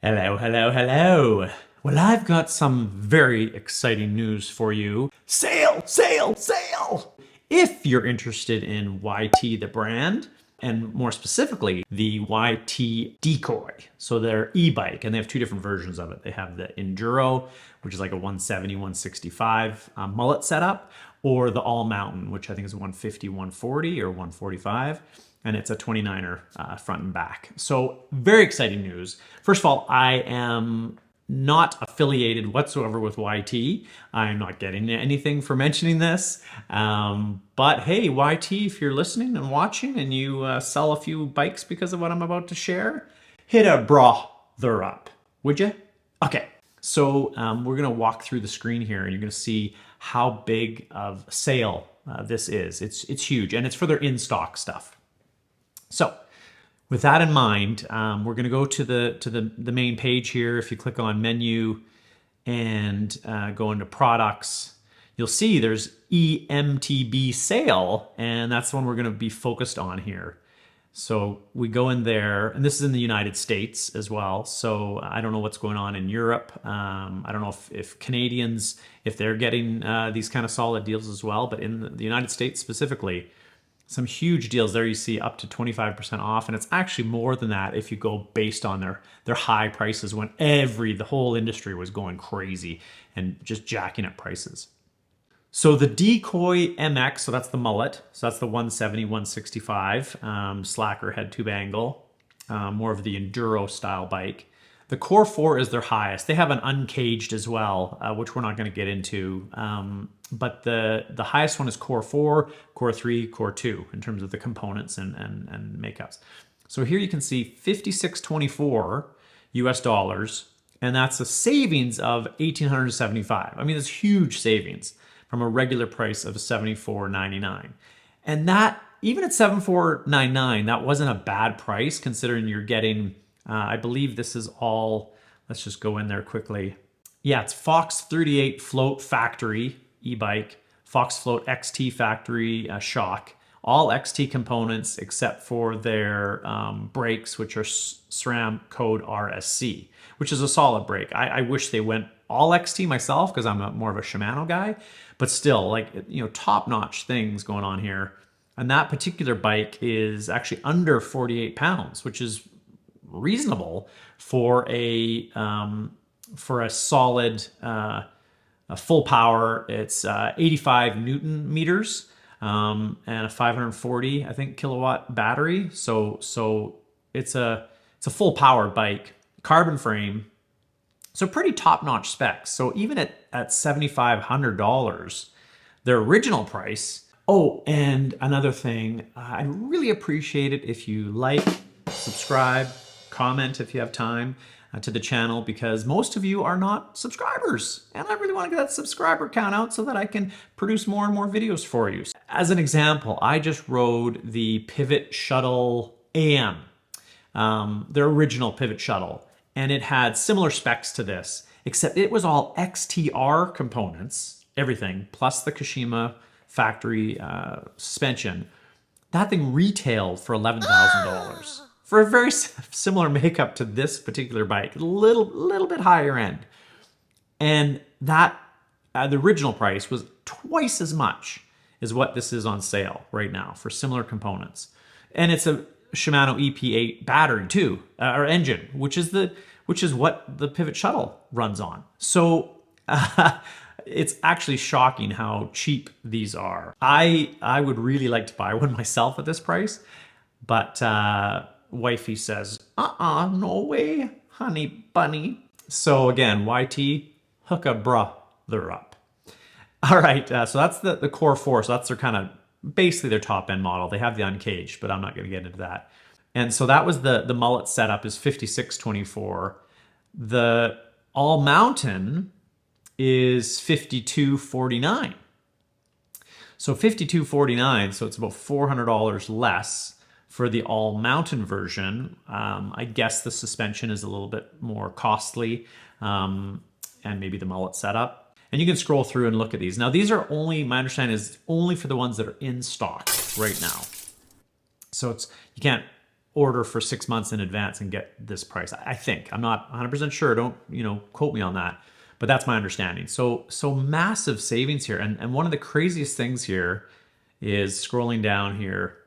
Hello, hello, hello. Well, I've got some very exciting news for you. Sale, sale, sale! If you're interested in YT, the brand, and more specifically, the YT Decoy. So they're e-bike, and they have two different versions of it. They have the Enduro, which is like a 170, 165 mullet setup, or the All Mountain, which I think is 150, 140, or 145. And it's a 29er front and back. So very exciting news. First of all, I am not affiliated whatsoever with YT. I'm not getting anything for mentioning this. But hey, YT, if you're listening and watching and you sell a few bikes because of what I'm about to share, hit a brother up, would you? Okay, so we're gonna walk through the screen here and you're gonna see how big of a sale this is. It's huge, and it's for their in-stock stuff. So with that in mind, we're going to go to the main page here. If you click on menu and go into products, you'll see there's e-mtb sale, and that's the one we're going to be focused on here. So we go in there, and this is in the United States as well. So I don't know what's going on in Europe. I don't know if Canadians, if they're getting these kind of solid deals as well, but in the United States specifically, some huge deals there. You see up to 25% off, and it's actually more than that if you go based on their high prices when the whole industry was going crazy and just jacking up prices. So the Decoy MX, so that's the mullet, so that's the 170, 165, slacker head tube angle, more of the enduro style bike. The Core 4 is their highest. They have an uncaged as well, which we're not going to get into. But the highest one is Core 4, Core 3, Core 2 in terms of the components and makeups. So here you can see $56.24 US dollars, and that's a savings of $1,875. I mean, it's huge savings from a regular price of $74.99. And that, even at $74.99, that wasn't a bad price considering you're getting, I believe this is all, let's just go in there quickly. Yeah, it's Fox 38 Float Factory e-bike, Fox Float XT Factory shock, all XT components except for their brakes, which are SRAM code RSC, which is a solid brake. I wish they went all XT myself because I'm more of a Shimano guy, but still, like, you know, top-notch things going on here. And that particular bike is actually under 48 pounds, which is reasonable for a solid full power. It's 85 Newton meters and a 540, I think, kilowatt battery. So it's a full power bike, carbon frame. So pretty top-notch specs. So even at $7,500, their original price. Oh, and another thing, I'd really appreciate it if you like, subscribe, comment if you have time to the channel, because most of you are not subscribers, and I really want to get that subscriber count out so that I can produce more and more videos for you. As an example, I just rode the Pivot Shuttle AM, their original Pivot Shuttle, and it had similar specs to this, except it was all XTR components, everything, plus the Kashima factory suspension. That thing retailed for $11,000 for a very similar makeup to this particular bike, a little bit higher end. And that the original price was twice as much as what this is on sale right now for similar components. And it's a Shimano EP8 battery too, or engine, which is what the Pivot Shuttle runs on. So it's actually shocking how cheap these are. I would really like to buy one myself at this price, but wifey says, no way, honey bunny. So again, YT, hook a brother up. All right, so that's the Core 4. So that's their kind of, basically their top end model. They have the uncaged, but I'm not going to get into that. And so that was the mullet setup is $56.24. The All Mountain is $52.49. So $52.49, so it's about $400 less for the All Mountain version. I guess the suspension is a little bit more costly, and maybe the mullet setup. And you can scroll through and look at these. Now these are only, my understanding is only for the ones that are in stock right now. So you can't order for 6 months in advance and get this price. I think. I'm not 100% sure. Don't, quote me on that. But that's my understanding. So massive savings here. And one of the craziest things here is scrolling down here,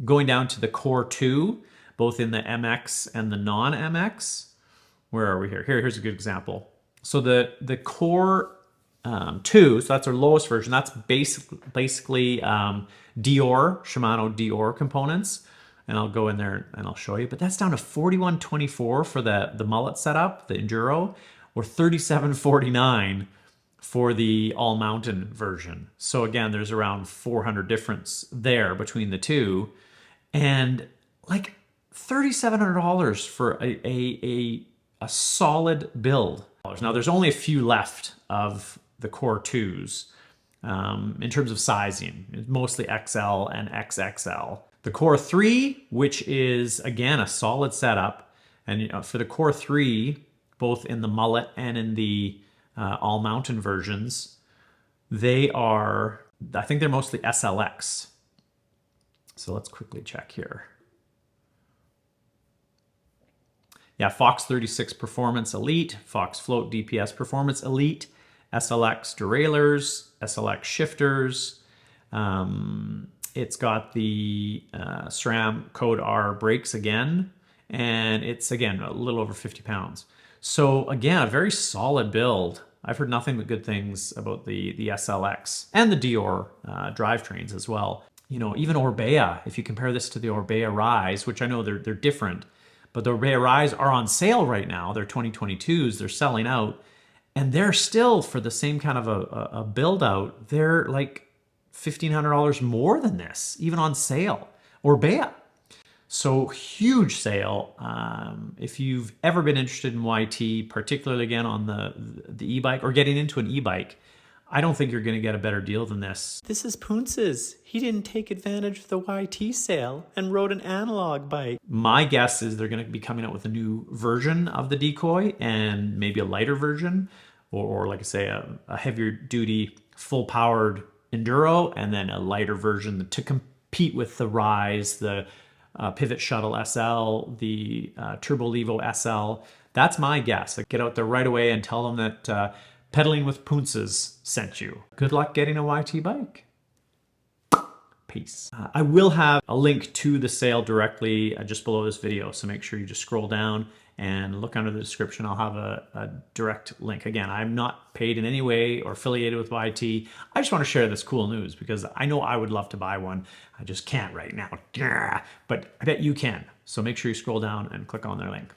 going down to the Core 2, both in the MX and the non-MX. Where are we here? Here's a good example. So the Core 2, so that's our lowest version. That's basically Shimano Dior components. And I'll go in there and I'll show you. But that's down to $41.24 for the mullet setup, the Enduro, or $37.49 for the all mountain version. So again, there's around 400 difference there between the two, and like $3,700 for a solid build. Now there's only a few left of the Core 2s in terms of sizing. It's mostly XL and XXL. The Core 3, which is again a solid setup, and for the Core 3, both in the mullet and in the all mountain versions, they are, I think they're mostly SLX. So let's quickly check here. Yeah, Fox 36 Performance Elite, Fox Float DPS Performance Elite, SLX derailleurs, SLX shifters. It's got the SRAM Code R brakes again, and it's again a little over 50 pounds. So again, a very solid build. I've heard nothing but good things about the SLX and the Dior drivetrains as well. Even Orbea, if you compare this to the Orbea Rise, which I know they're different, but the Orbea Rise are on sale right now. They're 2022s, they're selling out, and they're still, for the same kind of a build out, they're like $1,500 more than this, even on sale. Orbea. So huge sale. If you've ever been interested in YT, particularly again on the e-bike or getting into an e-bike, I don't think you're going to get a better deal than this. This is Poonce's. He didn't take advantage of the YT sale and rode an analog bike. My guess is they're going to be coming out with a new version of the Decoy, and maybe a lighter version, or like I say, a heavier duty, full powered Enduro, and then a lighter version to compete with the Rise, the Pivot Shuttle SL, the Turbo Levo SL. That's my guess. Get out there right away and tell them that Pedaling with Poonces sent you. Good luck getting a YT bike. Peace. I will have a link to the sale directly just below this video, so make sure you just scroll down and look under the description. I'll have a direct link. Again, I'm not paid in any way or affiliated with YT. I just want to share this cool news because I know I would love to buy one. I just can't right now. But I bet you can. So make sure you scroll down and click on their link.